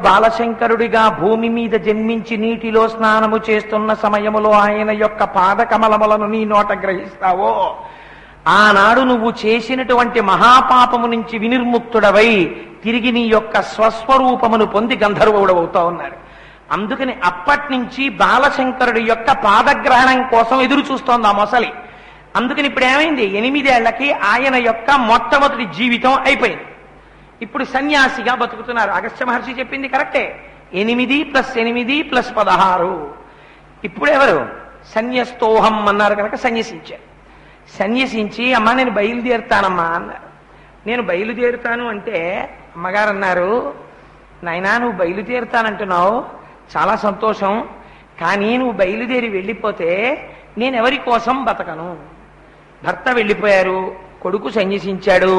బాలశంకరుడిగా భూమి మీద జన్మించి నీటిలో స్నానము చేస్తున్న సమయములో ఆయన యొక్క పాదకమలములను నీ నోట గ్రహిస్తావో ఆనాడు నువ్వు చేసినటువంటి మహాపాపము నుంచి వినిర్ముక్తుడవై తిరిగి నీ యొక్క స్వస్వరూపమును పొంది గంధర్వుడవుతా ఉన్నారు. అందుకని అప్పటి నుంచి బాలశంకరుడి యొక్క పాదగ్రహణం కోసం ఎదురు చూస్తోంది ఆ మొసలి. అందుకని ఇప్పుడు ఏమైంది, 8 ఏళ్లకి ఆయన యొక్క మొట్టమొదటి జీవితం అయిపోయింది. ఇప్పుడు సన్యాసిగా బతుకుతున్నారు. అగస్త్య మహర్షి చెప్పింది కరెక్టే. 8 + 8 + 16. ఇప్పుడు ఎవరు సన్యస్తోహం అన్నారు కనుక సన్యసించారు. సన్యసించి అమ్మ నేను బయలుదేరుతానమ్మా అన్నారు. నేను బయలుదేరుతాను అంటే అమ్మగారు అన్నారు, నాయనా నువ్వు బయలుదేరుతానంటున్నావు చాలా సంతోషం, కానీ నువ్వు బయలుదేరి వెళ్ళిపోతే నేను ఎవరి కోసం బతకను? భర్త వెళ్ళిపోయారు, కొడుకు సన్యసించాడు,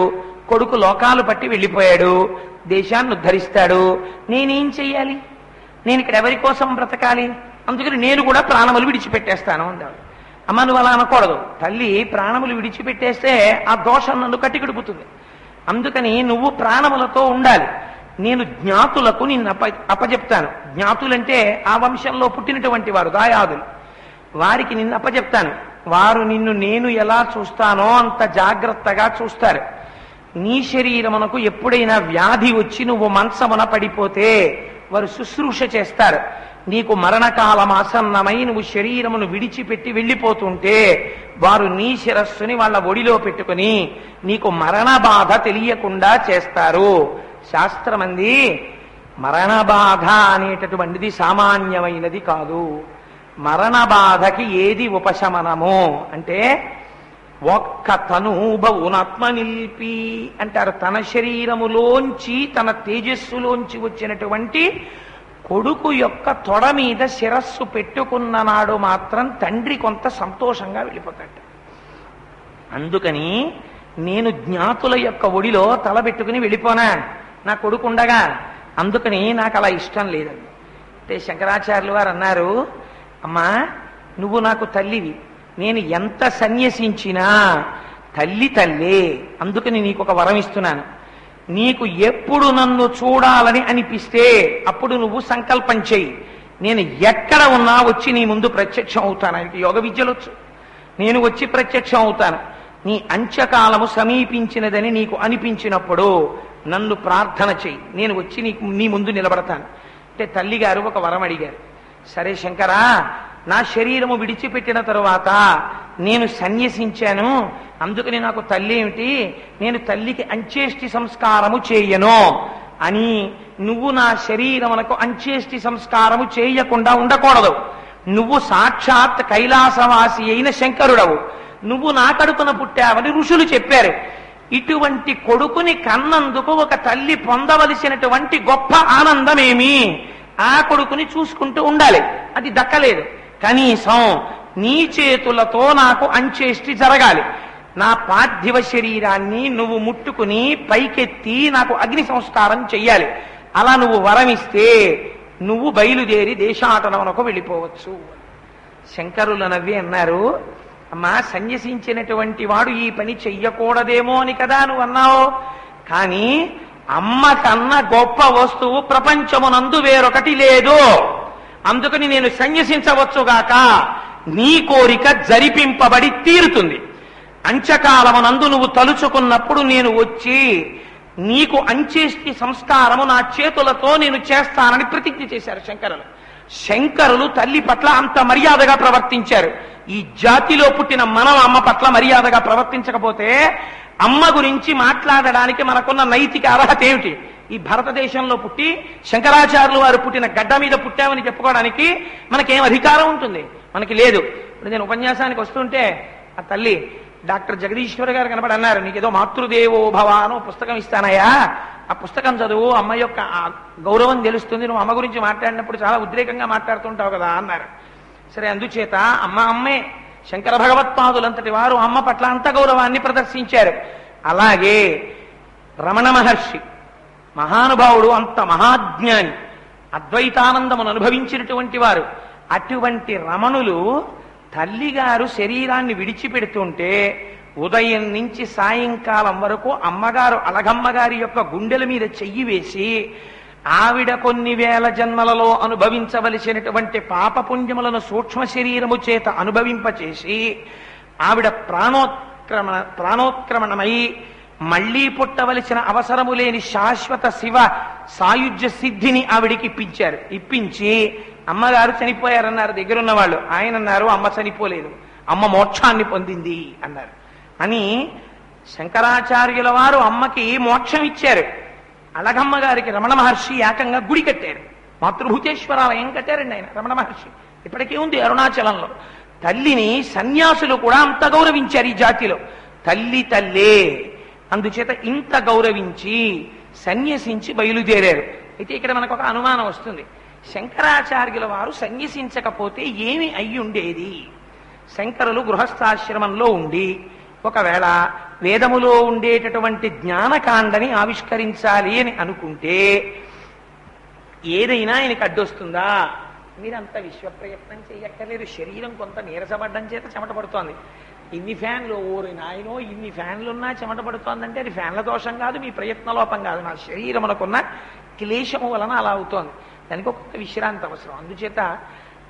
కొడుకు లోకాలు పట్టి వెళ్ళిపోయాడు, దేశాన్ని ఉద్ధరిస్తాడు, నేనేం చెయ్యాలి? నేను ఇక్కడ ఎవరి కోసం బ్రతకాలి? అందుకని నేను కూడా ప్రాణములు విడిచిపెట్టేస్తాను అన్నాడు. అమ్మ నువ్వు అలా అనకూడదు, తల్లి ప్రాణములు విడిచిపెట్టేస్తే ఆ దోషం నన్ను కట్టికడుపుతుంది. అందుకని నువ్వు ప్రాణములతో ఉండాలి. నేను జ్ఞాతులకు నిన్ను అప్పచెప్తాను. జ్ఞాతులంటే ఆ వంశంలో పుట్టినటువంటి వారు, దాయాదులు. వారికి నిన్ను అప్పచెప్తాను. వారు నిన్ను నేను ఎలా చూస్తానో అంత జాగ్రత్తగా చూస్తారు. నీ శరీరమునకు ఎప్పుడైనా వ్యాధి వచ్చి నువ్వు మంచమున పడిపోతే వారు శుశ్రూష చేస్తారు. నీకు మరణకాలం ఆసన్నమై నువ్వు శరీరమును విడిచిపెట్టి వెళ్ళిపోతుంటే వారు నీ శిరస్సుని వాళ్ళ ఒడిలో పెట్టుకుని నీకు మరణ బాధ తెలియకుండా చేస్తారు. శాస్త్రమంది మరణ బాధ అనేటటువంటిది సామాన్యమైనది కాదు. మరణ బాధకి ఏది ఉపశమనము అంటే ఒక్క తనూబవునాత్మ నిల్పి అంటారు. తన శరీరములోంచి తన తేజస్సులోంచి వచ్చినటువంటి కొడుకు యొక్క తొడ మీద శిరస్సు పెట్టుకున్న నాడు మాత్రం తండ్రి కొంత సంతోషంగా వెళ్ళిపోతాడు. అందుకని నేను జ్ఞాతుల యొక్క ఒడిలో తల పెట్టుకుని వెళ్ళిపోనా నా కొడుకు ఉండగా? అందుకని నాకు అలా ఇష్టం లేదండి. అంటే శంకరాచార్యులు వారు అన్నారు, అమ్మా నువ్వు నాకు తల్లివి, నేను ఎంత సన్యసించినా తల్లి తల్లే. అందుకని నీకు ఒక వరం ఇస్తున్నాను. నీకు ఎప్పుడు నన్ను చూడాలని అనిపిస్తే అప్పుడు నువ్వు సంకల్పం చెయ్యి. నేను ఎక్కడ ఉన్నా వచ్చి నీ ముందు ప్రత్యక్షం అవుతాను. ఆయనకి యోగ విద్యలొచ్చు. నేను వచ్చి ప్రత్యక్షం అవుతాను. నీ అంత్యకాలము సమీపించినదని నీకు అనిపించినప్పుడు నన్ను ప్రార్థన చెయ్యి, నేను వచ్చి నీ ముందు నిలబడతాను. అంటే తల్లిగారు ఒక వరం అడిగారు. సరే శంకరా, నా శరీరము విడిచిపెట్టిన తరువాత నేను సన్యసించాను, అందుకని నాకు తల్లి ఏమిటి, నేను తల్లికి అంత్యేష్టి సంస్కారము చేయను అని నువ్వు నా శరీరమునకు అంత్యేష్టి సంస్కారము చేయకుండా ఉండకూడదు. నువ్వు సాక్షాత్ కైలాసవాసి అయిన శంకరుడవు, నువ్వు నా కడుపున పుట్టావని ఋషులు చెప్పారు. ఇటువంటి కొడుకుని కన్నందుకు ఒక తల్లి పొందవలసినటువంటి గొప్ప ఆనందమేమి? ఆ కొడుకుని చూసుకుంటూ ఉండాలి. అది దక్కలేదు. కనీసం నీ చేతులతో నాకు అంత్యేష్టి జరగాలి. నా పార్థివ శరీరాన్ని నువ్వు ముట్టుకుని పైకెత్తి నాకు అగ్ని సంస్కారం చెయ్యాలి. అలా నువ్వు వరమిస్తే నువ్వు బయలుదేరి దేశాటనమునకు వెళ్ళిపోవచ్చు. శంకరులు నవ్వి అన్నారు, అమ్మా సన్యసించినటువంటి వాడు ఈ పని చెయ్యకూడదేమో అని కదా నువ్వు అన్నావు. కానీ అమ్మ కన్నా గొప్ప వస్తువు ప్రపంచమునందు వేరొకటి లేదు. అందుకని నేను సన్యసించవచ్చుగాక, నీ కోరిక జరిపింపబడి తీరుతుంది. అంత్యకాలమునందు నువ్వు తలుచుకున్నప్పుడు నేను వచ్చి నీకు అంత్యేష్టి సంస్కారము నా చేతులతో నేను చేస్తానని ప్రతిజ్ఞ చేశారు శంకరులు. శంకరులు తల్లి పట్ల అంత మర్యాదగా ప్రవర్తించారు. ఈ జాతిలో పుట్టిన మనం అమ్మ పట్ల మర్యాదగా ప్రవర్తించకపోతే అమ్మ గురించి మాట్లాడడానికి మనకున్న నైతిక అర్హత ఏమిటి? ఈ భారతదేశంలో పుట్టి శంకరాచార్యులు వారు పుట్టిన గడ్డ మీద పుట్టామని చెప్పుకోవడానికి మనకేం అధికారం ఉంటుంది? మనకి లేదు. ఇప్పుడు నేను ఉపన్యాసానికి వస్తుంటే ఆ తల్లి డాక్టర్ జగదీశ్వర్ గారు కనబడి అన్నారు, నీకేదో మాతృదేవో భవ అని పుస్తకం ఇస్తానయ్యా, ఆ పుస్తకం చదువు, అమ్మ యొక్క గౌరవం తెలుస్తుంది, నువ్వు అమ్మ గురించి మాట్లాడినప్పుడు చాలా ఉద్రేకంగా మాట్లాడుతుంటావు కదా అన్నారు. సరే, అందుచేత అమ్మే శంకర భగవత్పాదులంతటి వారు అమ్మ పట్ల అంత గౌరవాన్ని ప్రదర్శించారు. అలాగే రమణ మహర్షి మహానుభావుడు, అంత మహాజ్ఞాని, అద్వైతానందమును అనుభవించినటువంటి వారు. అటువంటి రమణులు తల్లిగారు శరీరాన్ని విడిచిపెడుతుంటే ఉదయం నుంచి సాయంకాలం వరకు అమ్మగారు అలగమ్మగారి యొక్క గుండెల మీద చెయ్యి వేసి ఆవిడ కొన్ని వేల జన్మలలో అనుభవించవలసినటువంటి పాపపుణ్యములను సూక్ష్మ శరీరము చేత అనుభవింపచేసి ఆవిడ ప్రాణోత్క్రమణమై మళ్లీ పుట్టవలసిన అవసరము లేని శాశ్వత శివ సాయుధ్య సిద్ధిని ఆవిడికి ఇప్పించి అమ్మగారు చనిపోయారన్నారు దగ్గరున్న వాళ్ళు. ఆయన అన్నారు అమ్మ చనిపోలేదు, అమ్మ మోక్షాన్ని పొందింది అన్నారు. అని శంకరాచార్యుల వారు అమ్మకి మోక్షం ఇచ్చారు. అళగమ్మ గారికి రమణ మహర్షి ఏకంగా గుడి కట్టారు. మాతృభూతేశ్వరాలయం కట్టారండి ఆయన రమణ మహర్షి. ఇప్పటికీ ఉంది అరుణాచలంలో. తల్లిని సన్యాసులు కూడా అంత గౌరవించారు ఈ జాతిలో. తల్లి తల్లే, అందుచేత ఇంత గౌరవించి సన్యసించి బయలుదేరారు. అయితే ఇక్కడ మనకు ఒక అనుమానం వస్తుంది. శంకరాచార్యుల వారు సన్యసించకపోతే ఏమి అయి ఉండేది? శంకరులు గృహస్థాశ్రమంలో ఉండి ఒకవేళ వేదములో ఉండేటటువంటి జ్ఞానకాండని ఆవిష్కరించాలి అని అనుకుంటే ఏదైనా ఆయనకి అడ్డొస్తుందా? మీరంత విశ్వప్రయత్నం చేయక్కర్లేదు. శరీరం కొంత నీరసపడ్డం చేత చెమట పడుతోంది. ఇన్ని ఫ్యాన్లు, ఓరి నాయనో ఇన్ని ఫ్యాన్లున్నా చెమట పడుతోందంటే అది ఫ్యాన్ల దోషం కాదు, మీ ప్రయత్నలోపం కాదు, నా శరీరమునకున్న క్లేశము వలన అలా అవుతోంది. దానికి ఒక విశ్రాంతి అవసరం. అందుచేత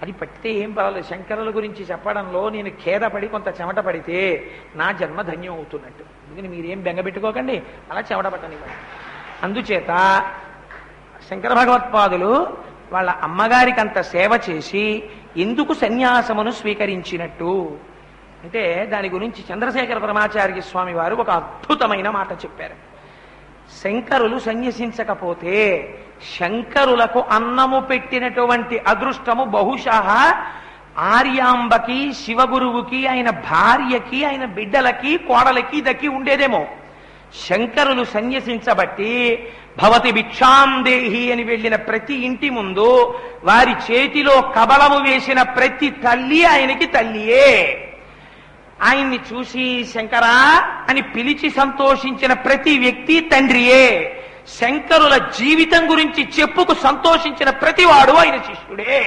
అది పట్టితే ఏం పర్వాలేదు. శంకరుల గురించి చెప్పడంలో నేను ఖేదపడి కొంత చెమట పడితే నా జన్మ ధన్యం అవుతున్నట్టు. అందుకని మీరేం బెంగపెట్టుకోకండి, అలా చెమట పట్టనివ్వండి. అందుచేత శంకర భగవత్పాదులు వాళ్ళ అమ్మగారికి అంత సేవ చేసి ఎందుకు సన్యాసమును స్వీకరించినట్టు అంటే దాని గురించి చంద్రశేఖర పరమాచార్య స్వామి వారు ఒక అద్భుతమైన మాట చెప్పారు. శంకరులు సన్యసించకపోతే శంకరులకు అన్నము పెట్టినటువంటి అదృష్టము బహుశః ఆర్యాంబకి, శివగురువుకి, ఆయన భార్యకి, ఆయన బిడ్డలకి, కోడలకి దక్కి ఉండేదేమో. శంకరులు సన్యసించబట్టి భవతి భిక్షాం దేహి అని వెళ్ళిన ప్రతి ఇంటి ముందు వారి చేతిలో కబళము వేసిన ప్రతి తల్లి ఆయనకి తల్లియే. ఆయన్ని చూసి శంకరా అని పిలిచి సంతోషించిన ప్రతి వ్యక్తి తండ్రియే. శంకరుల జీవితం గురించి చెప్పుకు సంతోషించిన ప్రతివాడు ఆయన శిష్యుడే.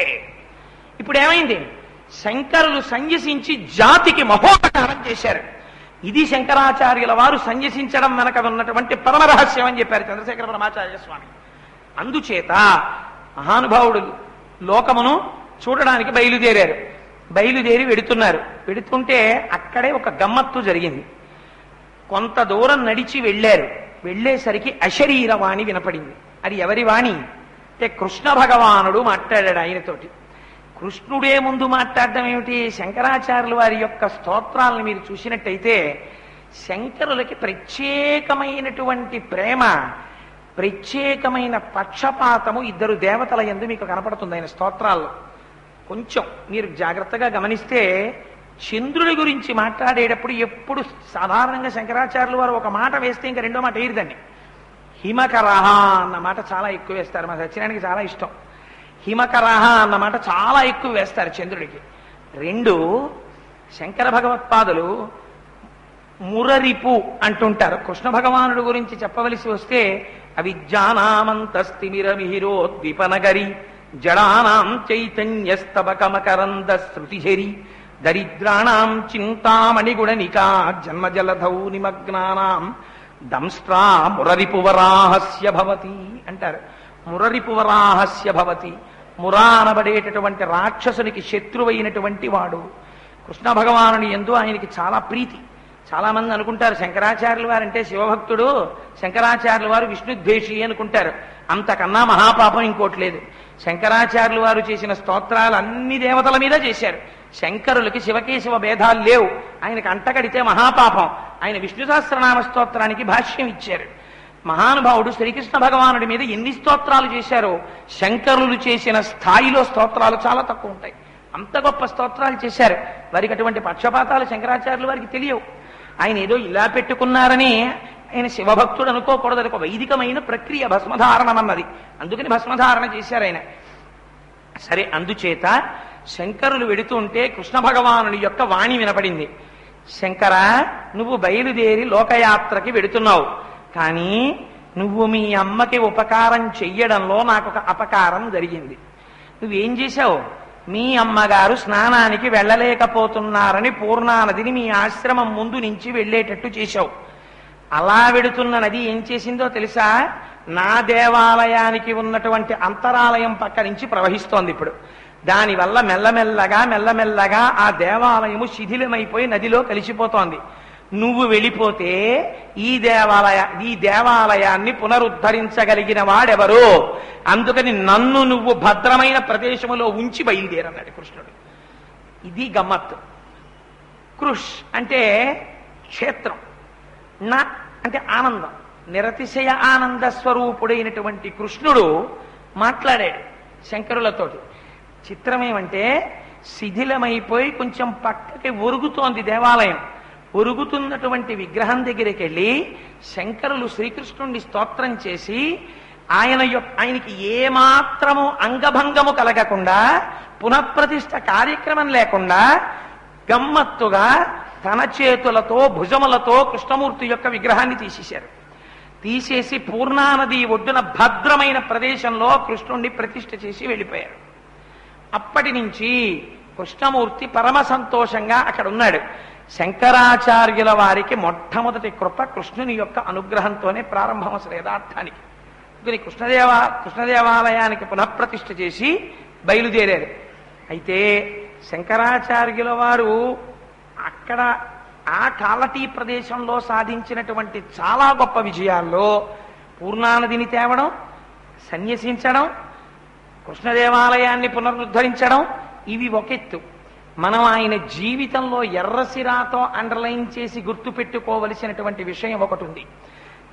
ఇప్పుడు ఏమైంది? శంకరులు సన్యసించి జాతికి మహోపకారం చేశారు. ఇది శంకరాచార్యుల వారు సన్యసించడం వెనక ఉన్నటువంటి పరమరహస్యం అని చెప్పారు చంద్రశేఖర పరమాచార్య స్వామి. అందుచేత మహానుభావుడు లోకమును చూడడానికి బయలుదేరారు. బయలుదేరి వెడుతున్నారు. వెడుతుంటే అక్కడే ఒక గమ్మత్తు జరిగింది. కొంత దూరం నడిచి వెళ్ళారు. వెళ్ళేసరికి అశరీరవాణి వినపడింది. అది ఎవరి వాణి అంటే కృష్ణ భగవానుడు మాట్లాడాడు ఆయనతోటి. కృష్ణుడే ముందు మాట్లాడడం ఏమిటి? శంకరాచార్యుల వారి యొక్క స్తోత్రాలను మీరు చూసినట్టయితే శంకరులకి ప్రత్యేకమైనటువంటి ప్రేమ, ప్రత్యేకమైన పక్షపాతము ఇద్దరు దేవతల యందు మీకు కనపడుతుంది ఆయన స్తోత్రాల్లో. కొంచెం మీరు జాగ్రత్తగా గమనిస్తే చంద్రుడి గురించి మాట్లాడేటప్పుడు ఎప్పుడు సాధారణంగా శంకరాచార్యులు వారు ఒక మాట వేస్తే ఇంకా రెండో మాట వేయదండి. హిమకరహ అన్న మాట చాలా ఎక్కువ వేస్తారు. మా సత్యనారాయణకి చాలా ఇష్టం. హిమకరహ అన్న మాట చాలా ఎక్కువ వేస్తారు చంద్రుడికి. రెండు, శంకర భగవత్పాదులు మురరిపు అంటుంటారు. కృష్ణ భగవానుడు గురించి చెప్పవలసి వస్తే అవిద్యానామంతస్తిమిరమిహిరోద్విపనగరి జడానాం చైతన్యస్తబకమకరంద శృతిశరి దరిద్రాణం చింతామణిగుణనికా జన్మజలధౌ నిమగ్నానాం దంస్ట్రా మురరిపువరాహస్య భవతి అంటారు. మురరిపువరాహస్య భవతి, మురా అనబడేటటువంటి రాక్షసునికి శత్రువైనటువంటి వాడు. కృష్ణ భగవానుని యందు ఆయనకి చాలా ప్రీతి. చాలా మంది అనుకుంటారు శంకరాచార్యుల వారు అంటే శివభక్తుడు, శంకరాచార్యుల వారు విష్ణుద్వేషి అనుకుంటారు. అంతకన్నా మహాపాపం ఇంకోటి లేదు. శంకరాచార్యుల వారు చేసిన స్తోత్రాలు అన్ని దేవతల మీద చేశారు. శంకరులకి శివకేశవ భేదాలు లేవు. ఆయనకు అంటగడితే మహాపాపం. ఆయన విష్ణు సహస్రనామ స్తోత్రానికి భాష్యం ఇచ్చారు. మహానుభావుడు శ్రీకృష్ణ భగవానుడి మీద ఎన్ని స్తోత్రాలు చేశారో శంకరులు చేసిన స్థాయిలో స్తోత్రాలు చాలా తక్కువ ఉంటాయి. అంత గొప్ప స్తోత్రాలు చేశారు. వారికి అటువంటి పక్షపాతాలు శంకరాచార్యుల వారికి తెలియవు. ఆయన ఏదో ఇలా పెట్టుకున్నారని ఆయన శివభక్తుడు అనుకోకూడదు. అది ఒక వైదికమైన ప్రక్రియ భస్మధారణం అన్నది. అందుకని భస్మధారణ చేశారు ఆయన. సరే, అందుచేత శంకరులు వెడుతుంటే కృష్ణ భగవానుడి యొక్క వాణి వినపడింది. శంకర, నువ్వు బయలుదేరి లోకయాత్రకి వెడుతున్నావు, కానీ నువ్వు మీ అమ్మకి ఉపకారం చెయ్యడంలో నాకు ఒక అపకారం జరిగింది. నువ్వేం చేశావు? మీ అమ్మగారు స్నానానికి వెళ్ళలేకపోతున్నారని పూర్ణానదిని మీ ఆశ్రమం ముందు నుంచి వెళ్ళేటట్టు చేశావు. అలా వెడుతున్న నది ఏం చేసిందో తెలుసా? నా దేవాలయానికి ఉన్నటువంటి అంతరాలయం పక్క నుంచి ప్రవహిస్తోంది ఇప్పుడు. దానివల్ల మెల్లమెల్లగా ఆ దేవాలయము శిథిలమైపోయి నదిలో కలిసిపోతోంది. నువ్వు వెళ్ళిపోతే ఈ దేవాలయాన్ని పునరుద్ధరించగలిగిన వాడెవరు? అందుకని నన్ను నువ్వు భద్రమైన ప్రదేశములో ఉంచి బయలుదేరన్నాడు కృష్ణుడు. ఇది గమ్మత్తు. కృష్ అంటే క్షేత్రం, నా అంటే ఆనందం, నిరతిశయ ఆనంద స్వరూపుడైనటువంటి కృష్ణుడు మాట్లాడాడు శంకరులతోటి. చిత్రమేమంటే శిథిలమైపోయి కొంచెం పక్కకి ఒరుగుతోంది దేవాలయం. ఒరుగుతున్నటువంటి విగ్రహం దగ్గరికి వెళ్ళి శంకరులు శ్రీకృష్ణుడిని స్తోత్రం చేసి ఆయనకి ఏమాత్రము అంగభంగము కలగకుండా, పునఃప్రతిష్ఠ కార్యక్రమం లేకుండా గమ్మత్తుగా తన చేతులతో భుజములతో కృష్ణమూర్తి యొక్క విగ్రహాన్ని తీసేశారు. తీసేసి పూర్ణానది ఒడ్డున భద్రమైన ప్రదేశంలో కృష్ణుణ్ణి ప్రతిష్ఠ చేసి వెళ్ళిపోయారు. అప్పటి నుంచి కృష్ణమూర్తి పరమ సంతోషంగా అక్కడ ఉన్నాడు. శంకరాచార్యుల వారికి మొట్టమొదటి కృప కృష్ణుని యొక్క అనుగ్రహంతోనే ప్రారంభం అసలు యథార్థానికి. కృష్ణదేవాలయానికి పునఃప్రతిష్ఠ చేసి బయలుదేరారు. అయితే శంకరాచార్యుల వారు అక్కడ ఆ కాలటీ ప్రదేశంలో సాధించినటువంటి చాలా గొప్ప విజయాల్లో పూర్ణానదిని తేవడం, సన్యసించడం, కృష్ణదేవాలయాన్ని పునరుద్ధరించడం ఇవి ఒకెత్తు. మనం ఆయన జీవితంలో ఎర్రసిరాతో అండర్లైన్ చేసి గుర్తు పెట్టుకోవలసినటువంటి విషయం ఒకటి ఉంది.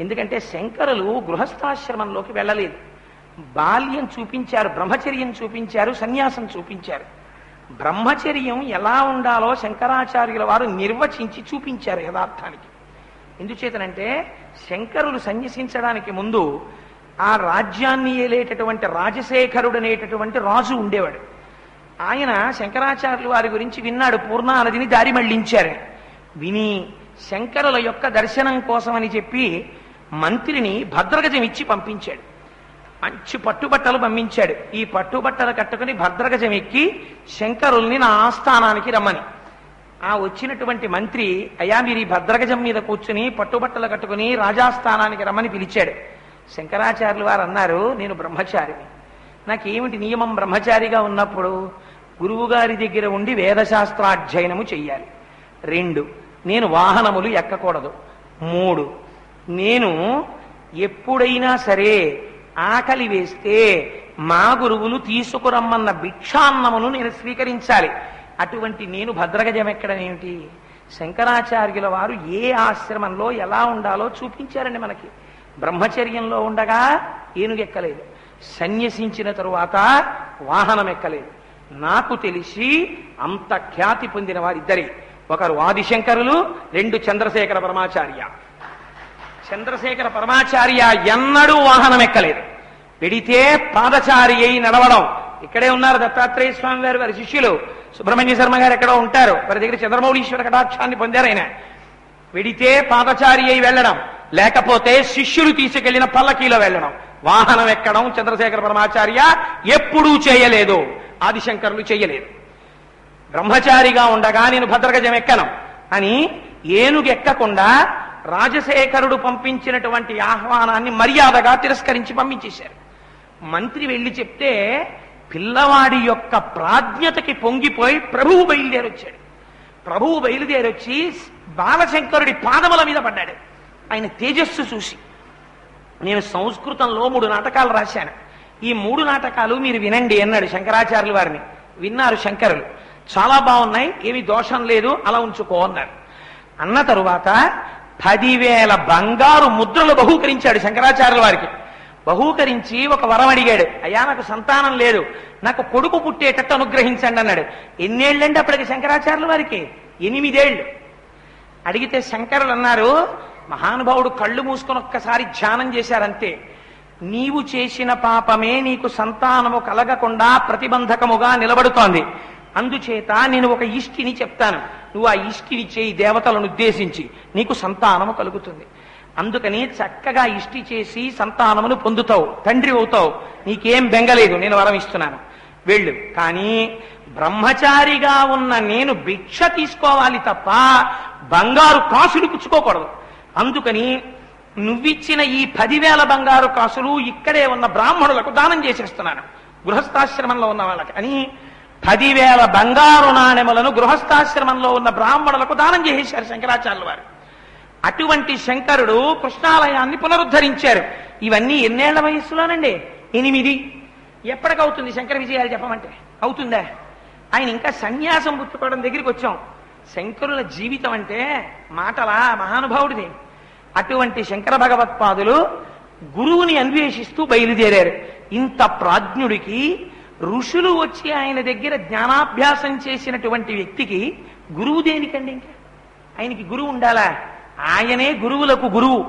ఎందుకంటే శంకరులు గృహస్థాశ్రమంలోకి వెళ్ళలేదు. బాల్యం చూపించారు, బ్రహ్మచర్యం చూపించారు, సన్యాసం చూపించారు. బ్రహ్మచర్యం ఎలా ఉండాలో శంకరాచార్యుల వారు నిర్వచించి చూపించారు యథార్థానికి. ఎందుచేతనంటే శంకరులు సన్యసించడానికి ముందు ఆ రాజ్యాన్ని ఏలేటటువంటి రాజశేఖరుడు అనేటటువంటి రాజు ఉండేవాడు. ఆయన శంకరాచార్యుల వారి గురించి విన్నాడు, పూర్ణానదిని దారి మళ్లించారు. విని శంకరుల యొక్క దర్శనం కోసమని చెప్పి మంత్రిని భద్రగజం ఇచ్చి పంపించాడు. మంచి పట్టుబట్టలు పంపించాడు. ఈ పట్టుబట్టలు కట్టుకుని భద్రగజం ఎక్కి శంకరుల్ని నా ఆస్థానానికి రమ్మని. ఆ వచ్చినటువంటి మంత్రి, అయ్యా మీరు ఈ భద్రగజం మీద కూర్చుని పట్టుబట్టలు కట్టుకుని రాజాస్థానానికి రమ్మని పిలిచాడు. శంకరాచార్యులు వారు అన్నారు, నేను బ్రహ్మచారిని, నాకేమిటి నియమం? బ్రహ్మచారిగా ఉన్నప్పుడు గురువు గారి దగ్గర ఉండి వేదశాస్త్రాధ్యయనము చెయ్యాలి. 2, నేను వాహనములు ఎక్కకూడదు. 3, నేను ఎప్పుడైనా సరే ఆకలి వేస్తే మా గురువులు తీసుకురమ్మన్న భిక్షాన్నమును నేను స్వీకరించాలి. అటువంటి నేను భద్రగజం ఎక్కడం ఏమిటి? శంకరాచార్యుల వారు ఏ ఆశ్రమంలో ఎలా ఉండాలో చూపించారండి మనకి. బ్రహ్మచర్యంలో ఉండగా ఏనుగెక్కలేదు, సన్యసించిన తరువాత వాహనం ఎక్కలేదు. నాకు తెలిసి అంత ఖ్యాతి పొందిన వారిద్దరే, ఒకరు ఆదిశంకరులు, 2 చంద్రశేఖర పరమాచార్య. చంద్రశేఖర పరమాచార్య ఎన్నడూ వాహనం ఎక్కలేదు, పెడితే పాదచారి అయి నడవడం. ఇక్కడే ఉన్నారు దత్తాత్రేయ స్వామి వారు, వారి శిష్యులు సుబ్రహ్మణ్య శర్మ గారు ఎక్కడో ఉంటారు, వారి దగ్గర చంద్రమౌళీశ్వర కటాక్షాన్ని పొందారు. ఆయన వెడితే పాదచారి అయి వెళ్ళడం, లేకపోతే శిష్యులు తీసుకెళ్లిన పల్లకీలో వెళ్ళడం. వాహనం ఎక్కడం చంద్రశేఖర పరమాచార్య ఎప్పుడూ చేయలేదు, ఆదిశంకరులు చేయలేదు. బ్రహ్మచారిగా ఉండగా నేను భద్రగజం ఎక్కను అని ఏనుగెక్కకుండా రాజశేఖరుడు పంపించినటువంటి ఆహ్వానాన్ని మర్యాదగా తిరస్కరించి పంపించేశారు. మంత్రి వెళ్లి చెప్తే పిల్లవాడి యొక్క ప్రాజ్ఞతకి పొంగిపోయి ప్రభువు బయలుదేరొచ్చాడు. ప్రభువు బయలుదేరొచ్చి బాలశంకరుడి పాదముల మీద పడ్డాడు. ఆయన తేజస్సు చూసి, నేను సంస్కృతంలో 3 నాటకాలు రాశాను, ఈ 3 నాటకాలు మీరు వినండి అన్నాడు శంకరాచార్యుల వారిని. విన్నారు శంకరులు, చాలా బాగున్నాయి, ఏమి దోషం లేదు, అలా ఉంచుకో అన్నారు. అన్న తరువాత 10,000 బంగారు ముద్రలు బహూకరించాడు శంకరాచార్యుల వారికి. బహూకరించి ఒక వరం అడిగాడు, అయ్యా నాకు సంతానం లేదు, నాకు కొడుకు పుట్టేటట్టు అనుగ్రహించండి అన్నాడు. ఎన్నేళ్ళండి అప్పటికి శంకరాచార్యుల వారికి? 8 ఏళ్ళు. అడిగితే శంకరులు అన్నారు, మహానుభావుడు కళ్ళు మూసుకొని ఒక్కసారి ధ్యానం చేశారంతే, నీవు చేసిన పాపమే నీకు సంతానము కలగకుండా ప్రతిబంధకముగా నిలబడుతోంది. అందుచేత నేను ఒక ఇష్టిని చెప్తాను, నువ్వు ఆ ఇష్టిని చేయి దేవతలను ఉద్దేశించి, నీకు సంతానము కలుగుతుంది. అందుకని చక్కగా ఇష్టి చేసి సంతానమును పొందుతావు, తండ్రి అవుతావు, నీకేం బెంగలేదు, నేను వరం ఇస్తున్నాను, వెళ్ళు. కానీ బ్రహ్మచారిగా ఉన్న నేను భిక్ష తీసుకోవాలి తప్ప బంగారు కాసులు పుచ్చుకోకూడదు. అందుకని నువ్విచ్చిన ఈ 10,000 బంగారు కాసులు ఇక్కడే ఉన్న బ్రాహ్మణులకు దానం చేసేస్తున్నాను, గృహస్థాశ్రమంలో ఉన్న వాళ్ళకి అని 10,000 బంగారు నాణెములను గృహస్థాశ్రమంలో ఉన్న బ్రాహ్మణులకు దానం చేసేశారు శంకరాచార్యుల వారు. అటువంటి శంకరుడు కృష్ణాలయాన్ని పునరుద్ధరించారు. ఇవన్నీ ఎన్నేళ్ల వయస్సులోనండి? 8. ఎప్పటికవుతుంది శంకర విజయాలు చెప్పమంటే? అవుతుందా? ఆయన ఇంకా సన్యాసం పుచ్చుకోవడం దగ్గరికి వచ్చాం. శంకరుల జీవితం అంటే మాటలా? మహానుభావుడిది. అటువంటి శంకర భగవత్పాదులు గురువుని అన్వేషిస్తూ బయలుదేరారు. ఇంత ప్రాజ్ఞుడికి ఋషులు వచ్చి ఆయన దగ్గర జ్ఞానాభ్యాసం చేసినటువంటి వ్యక్తికి గురువు దేనికండి? ఇంకా ఆయనకి గురువు ఉండాలా? ఆయనే గురువులకు గురువు.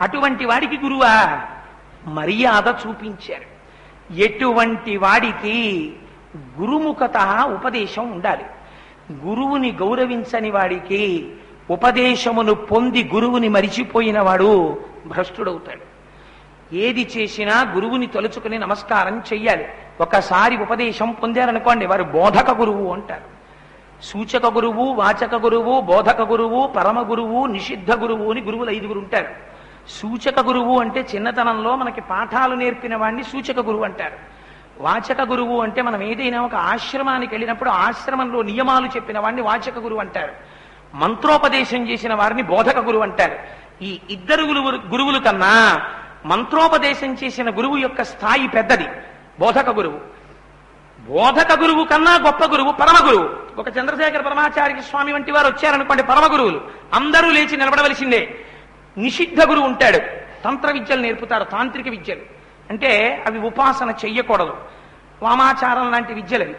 అటువంటి వాడికి గురువా? మర్యాద చూపించారు. ఎటువంటి వాడికి గురుముఖత ఉపదేశం ఉండాలి. గురువుని గౌరవించని వాడికి ఉపదేశమును పొంది గురువుని మరిచిపోయిన వాడు భ్రష్టుడవుతాడు. ఏది చేసినా గురువుని తలుచుకుని నమస్కారం చెయ్యాలి. ఒకసారి ఉపదేశం పొందారనుకోండి, వారు బోధక గురువు అంటారు. సూచక గురువు, వాచక గురువు, బోధక గురువు, పరమ గురువు, నిషిద్ధ గురువు అని గురువులు 5 ఉంటారు. సూచక గురువు అంటే చిన్నతనంలో మనకి పాఠాలు నేర్పిన వాడిని సూచక గురువు అంటారు. వాచక గురువు అంటే మనం ఏదైనా ఒక ఆశ్రమానికి వెళ్ళినప్పుడు ఆశ్రమంలో నియమాలు చెప్పిన వాడిని వాచక గురువు అంటారు. మంత్రోపదేశం చేసిన వారిని బోధక గురువు అంటారు. ఈ ఇద్దరు గురువుల కన్నా మంత్రోపదేశం చేసిన గురువు యొక్క స్థాయి పెద్దది, బోధక గురువు. బోధక గురువు కన్నా గొప్ప గురువు పరమ గురువు. ఒక చంద్రశేఖర పరమాచార్య స్వామి వంటి వారు వచ్చారనుకోండి, పరమ గురువులు అందరూ లేచి నిలబడవలసిందే. నిషిద్ధ గురువు ఉంటాడు, తంత్ర విద్యలు నేర్పుతారు, తాంత్రిక విద్యలు. అంటే అవి ఉపాసన చెయ్యకూడదు, వామాచారం లాంటి విద్యలవి.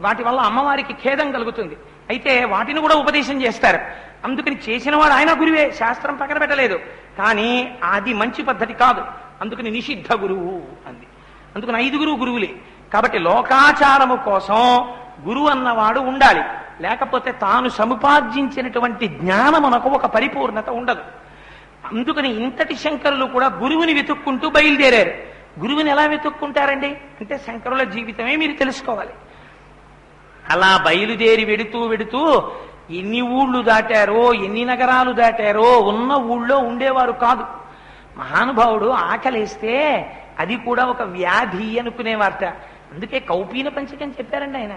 వాటి వల్ల అమ్మవారికి ఖేదం కలుగుతుంది. అయితే వాటిని కూడా ఉపదేశం చేస్తారు. అందుకని చేసిన వాడు ఆయన గురువే, శాస్త్రం పక్కన పెట్టలేదు. కానీ అది మంచి పద్ధతి కాదు. అందుకని నిషిద్ధ గురువు అంది. అందుకని 5 గురువులే. కాబట్టి లోకాచారము కోసం గురువు అన్నవాడు ఉండాలి. లేకపోతే తాను సముపార్జించినటువంటి జ్ఞానమునకు ఒక పరిపూర్ణత ఉండదు. అందుకని ఇంతటి శంకరులు కూడా గురువుని వెతుక్కుంటూ బయలుదేరారు. గురువుని ఎలా వెతుక్కుంటారండి అంటే శంకరుల జీవితమే మీరు తెలుసుకోవాలి. అలా బయలుదేరి వెడుతూ వెడుతూ ఎన్ని ఊళ్ళు దాటారో, ఎన్ని నగరాలు దాటారో, ఉన్న ఊళ్ళో ఉండేవారు కాదు. మహానుభావుడు ఆకలేస్తే అది కూడా ఒక వ్యాధి అనుకునేవారట. అందుకే కౌపీన పంచకం చెప్పారండి ఆయన.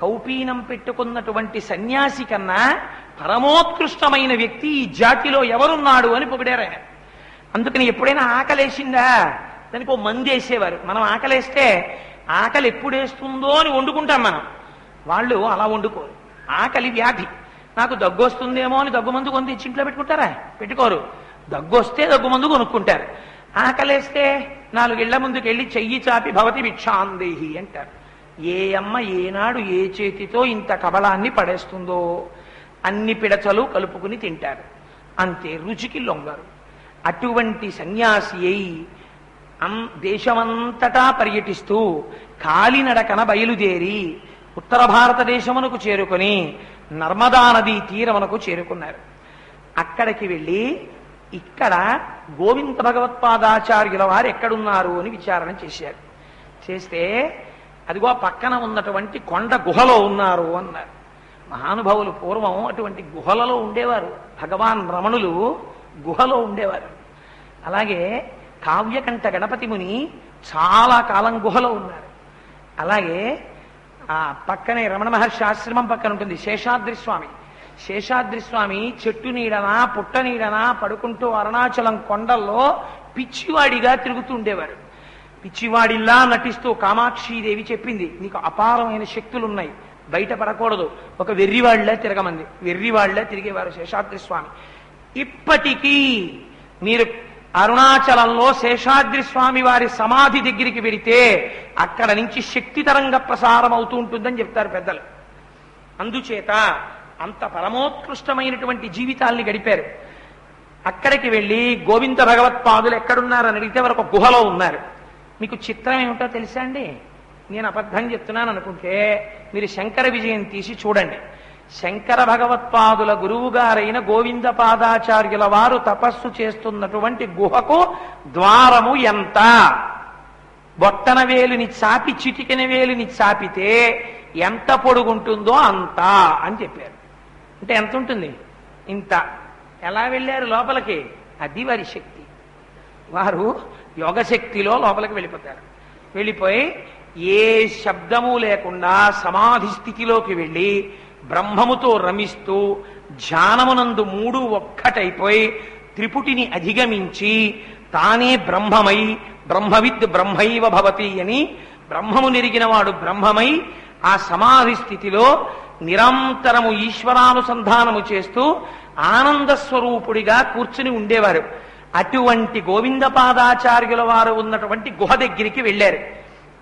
కౌపీనం పెట్టుకున్నటువంటి సన్యాసి కన్నా పరమోత్కృష్టమైన వ్యక్తి ఈ జాతిలో ఎవరున్నాడు అని పొగిడారు ఆయన. అందుకని ఎప్పుడైనా ఆకలేసిందా దానికి ఓ మంది వేసేవారు. మనం ఆకలేస్తే ఆకలి ఎప్పుడేస్తుందో అని వండుకుంటాం మనం. వాళ్ళు అలా వండుకోరు. ఆకలి వ్యాధి. నాకు దగ్గు వస్తుందేమో అని దగ్గు మందు కొని తెచ్చి ఇంట్లో పెట్టుకుంటారా? పెట్టుకోరు. దగ్గు వస్తే దగ్గు మందు కొనుక్కుంటారు. ఆకలేస్తే 4 ఇళ్ల ముందుకు వెళ్ళి చెయ్యి చాపి భవతి భిక్షాందేహి అంటారు. ఏ అమ్మ ఏనాడు ఏ చేతితో ఇంత కబళాన్ని పడేస్తుందో అన్ని పిడచలు కలుపుకుని తింటారు. అంతే, రుచికి లొంగరు. అటువంటి సన్యాసి అయి దేశమంతటా పర్యటిస్తూ కాలినడకన బయలుదేరి ఉత్తర భారతదేశమునకు చేరుకొని నర్మదా నదీ తీరమునకు చేరుకున్నారు. అక్కడికి వెళ్ళి ఇక్కడ గోవింద భగవత్పాదాచార్యుల వారు ఎక్కడున్నారు అని విచారణ చేశారు. చేస్తే అదిగో పక్కన ఉన్నటువంటి కొండ గుహలో ఉన్నారు అన్నారు. మహానుభావులు పూర్వం అటువంటి గుహలలో ఉండేవారు. భగవాన్ రమణులు గుహలో ఉండేవారు. అలాగే కావ్యకంఠ గణపతి ముని చాలా కాలం గుహలో ఉన్నారు. అలాగే ఆ పక్కనే రమణ మహర్షి ఆశ్రమం పక్కన ఉంటుంది శేషాద్రి స్వామి. శేషాద్రి స్వామి చెట్టు నీడనా పుట్ట నీడనా పడుకుంటూ అరుణాచలం కొండల్లో పిచ్చివాడిగా తిరుగుతూ ఉండేవారు. పిచ్చివాడిలా నటిస్తూ కామాక్షీదేవి చెప్పింది, నీకు అపారమైన శక్తులున్నాయి, బయటపడకూడదు, ఒక వెర్రివాళ్లే తిరగమంది. వెర్రివాళ్లే తిరిగేవారు శేషాద్రి స్వామి. ఇప్పటికీ మీరు అరుణాచలంలో శేషాద్రి స్వామి వారి సమాధి దగ్గరికి వెడితే అక్కడ నుంచి శక్తి తరంగ ప్రసారం అవుతూ ఉంటుందని చెప్తారు పెద్దలు. అందుచేత అంత పరమోత్కృష్టమైనటువంటి జీవితాల్ని గడిపారు. అక్కడికి వెళ్ళి గోవింద భగవత్పాదులు ఎక్కడున్నారని అడిగితే వారు ఒక గుహలో ఉన్నారు. మీకు చిత్రం ఏమిటో తెలుసా అండి? నేను అబద్ధం చెప్తున్నాను అనుకుంటే మీరు శంకర విజయం తీసి చూడండి. శంకర భగవత్పాదుల గురువు గారైన గోవింద పాదాచార్యుల వారు తపస్సు చేస్తున్నటువంటి గుహకు ద్వారము ఎంత? బొట్టన వేలుని చాపి చిటికెన వేలుని చాపితే ఎంత పొడుగుంటుందో అంత అని చెప్పారు. అంటే ఎంత ఉంటుంది? ఇంత. ఎలా వెళ్ళారు లోపలికి? అది వారి శక్తి. వారు యోగశక్తిలో లోపలికి వెళ్ళిపోతారు. వెళ్ళిపోయి ఏ శబ్దము లేకుండా సమాధి స్థితిలోకి వెళ్ళి బ్రహ్మముతో రమిస్తూ ధ్యానమునందు మూడు ఒక్కటైపోయి త్రిపుటిని అధిగమించి తానే బ్రహ్మమై బ్రహ్మవిద్ బ్రహ్మైవ భవతి అని బ్రహ్మము నెరిగిన వాడు బ్రహ్మమై ఆ సమాధి స్థితిలో నిరంతరము ఈశ్వరానుసంధానము చేస్తూ ఆనంద స్వరూపుడిగా కూర్చుని ఉండేవారు. అటువంటి గోవిందపాదాచార్యుల వారు ఉన్నటువంటి గుహ దగ్గరికి వెళ్ళారు.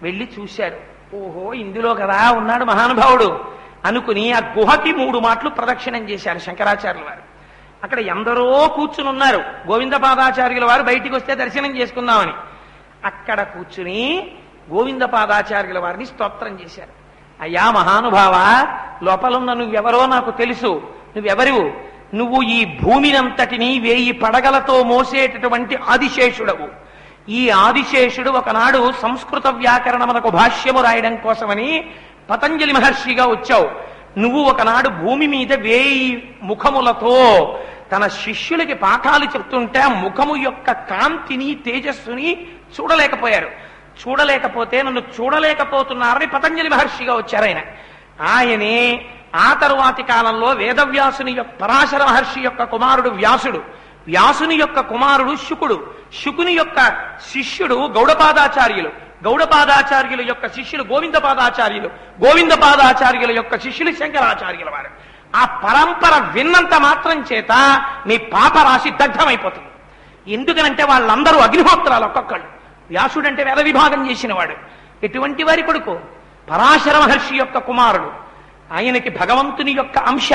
వెళ్ళి చూశారు. ఓహో, ఇందులో కదా ఉన్నాడు మహానుభావుడు అనుకుని ఆ గుహకి 3 మాటలు ప్రదక్షిణం చేశారు శంకరాచార్యుల వారు. అక్కడ ఎందరో కూర్చుని ఉన్నారు. గోవిందపాదాచార్యుల వారు బయటికి వస్తే దర్శనం చేసుకుందామని అక్కడ కూర్చుని గోవిందపాదాచార్యుల వారిని స్తోత్రం చేశారు. అయ్యా మహానుభావ, లోపలున్న నువ్వెవరో నాకు తెలుసు. నువ్వెవరు? నువ్వు ఈ భూమినంతటినీ 1000 పడగలతో మోసేటటువంటి ఆదిశేషుడవు. ఈ ఆదిశేషుడు ఒకనాడు సంస్కృత వ్యాకరణమునకు భాష్యము రాయడం కోసమని పతంజలి మహర్షిగా వచ్చావు. నువ్వు ఒకనాడు భూమి మీద 1000 ముఖములతో తన శిష్యులకి పాఠాలు చెప్తుంటే ఆ ముఖము యొక్క కాంతిని తేజస్సుని చూడలేకపోయారు. చూడలేకపోతే నన్ను చూడలేకపోతున్నారని పతంజలి మహర్షిగా వచ్చారు ఆయన. ఆయనే ఆ తరువాతి కాలంలో వేదవ్యాసుని యొక్క పరాశర మహర్షి యొక్క కుమారుడు వ్యాసుడు, వ్యాసుని యొక్క కుమారుడు శుకుడు, శుకుని యొక్క శిష్యుడు గౌడపాదాచార్యులు, గౌడపాదాచార్యుల యొక్క శిష్యులు గోవిందపాదాచార్యులు, గోవిందపాదాచార్యుల యొక్క శిష్యులు శంకరాచార్యుల వారు. ఆ పరంపర విన్నంత మాత్రం చేత మీ పాపరాశి దగ్ధమైపోతుంది. ఎందుకనంటే వాళ్ళందరూ అగ్నిహోత్రాలు ఒక్కొక్కళ్ళు. వ్యాసుడంటే వేద విభాగం చేసినవాడు. ఎటువంటి వారి కొడుకు? పరాశర మహర్షి యొక్క కుమారుడు. ఆయనకి భగవంతుని యొక్క అంశ.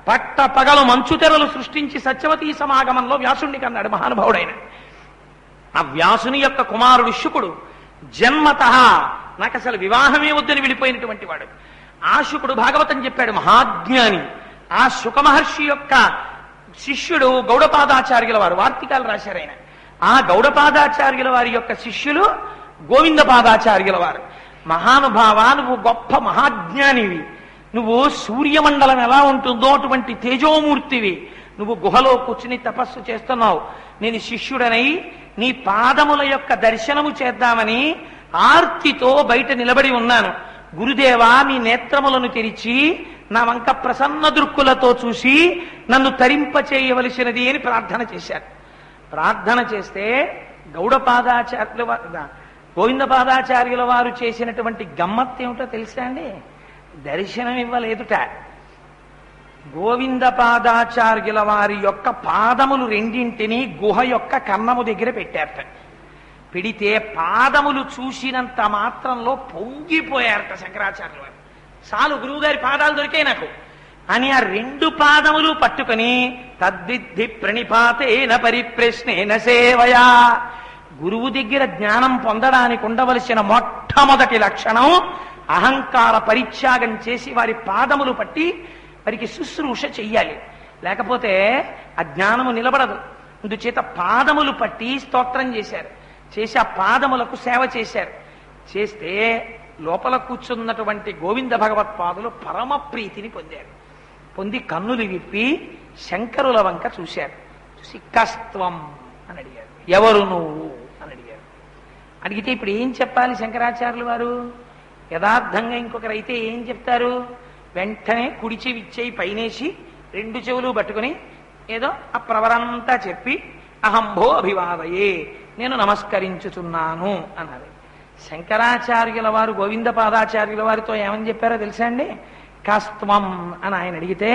పట్ట పగలు మంచుతెరలు సృష్టించి సత్యవతీ సమాగమంలో వ్యాసుడికి అన్నాడు మహానుభావుడైన. ఆ వ్యాసుని యొక్క కుమారుడు శుకుడు జన్మత నాకు అసలు వివాహమే వద్దని వెళ్ళిపోయినటువంటి వాడు. ఆ శుకుడు భాగవతం చెప్పాడు, మహాజ్ఞాని. ఆ శుక మహర్షి యొక్క శిష్యుడు గౌడపాదాచార్యుల వారు, వార్తికాలు రాశారు ఆయన. ఆ గౌడపాదాచార్యుల వారి యొక్క శిష్యులు గోవిందపాదాచార్యుల వారు. మహానుభావ, నువ్వు గొప్ప మహాజ్ఞానివి. నువ్వు సూర్యమండలం ఎలా ఉంటుందో అటువంటి తేజోమూర్తివి. నువ్వు గుహలో కూర్చుని తపస్సు చేస్తున్నావు. నేను శిష్యుడనై నీ పాదముల యొక్క దర్శనము చేద్దామని ఆర్తితో బయట నిలబడి ఉన్నాను. గురుదేవా, మీ నేత్రములను తెరిచి నా వంక ప్రసన్న దృక్కులతో చూసి నన్ను తరింపచేయవలసినది అని ప్రార్థన చేశారు. ప్రార్థన చేస్తే గోవిందపాదాచార్యుల వారు చేసినటువంటి గమ్మత్తు ఏమిటో తెలుసా అండి? దర్శనం ఇవ్వలేదుట. గోవిందపాదాచార్యుల వారి యొక్క పాదములు రెండింటినీ గుహ యొక్క కన్నము దగ్గర పెట్టారట. పెడితే పాదములు చూసినంత మాత్రంలో పొంగిపోయారట శంకరాచార్యుల వారు. చాలు, గురువుగారి పాదాలు దొరికాయి నాకు అని ఆ 2 పాదములు పట్టుకుని తద్విద్ధి ప్రణిపాతేన పరిప్రశ్నేన సేవయా. గురువు దగ్గర జ్ఞానం పొందడానికి ఉండవలసిన మొట్టమొదటి లక్షణం అహంకార పరిత్యాగం చేసి వారి పాదములు పట్టి వారికి శుశ్రూష చెయ్యాలి. లేకపోతే ఆ జ్ఞానము నిలబడదు. అందుచేత పాదములు పట్టి స్తోత్రం చేశారు. చేసి ఆ పాదములకు సేవ చేశారు. చేస్తే లోపల కూర్చున్నటువంటి గోవింద భగవత్పాదులు పరమ ప్రీతిని పొందారు. పొంది కన్నులు విప్పి శంకరుల వంక చూశారు. చూసి కస్త్వం అని అడిగారు. ఎవరు నువ్వు అని అడిగారు. అడిగితే ఇప్పుడు ఏం చెప్పాలి శంకరాచార్యులు వారు? యథార్థంగా ఇంకొకరైతే ఏం చెప్తారు? వెంటనే కుడి చెవి ఇచ్చేయి పైనేసి 2 చెవులు పట్టుకుని ఏదో ఆ ప్రవరంతా చెప్పి అహంభో అభివాదయే, నేను నమస్కరించుచున్నాను అన్నారు. శంకరాచార్యుల వారు గోవిందపాదాచార్యుల వారితో ఏమని చెప్పారో తెలుసా అండి? కస్త్వం అని ఆయన అడిగితే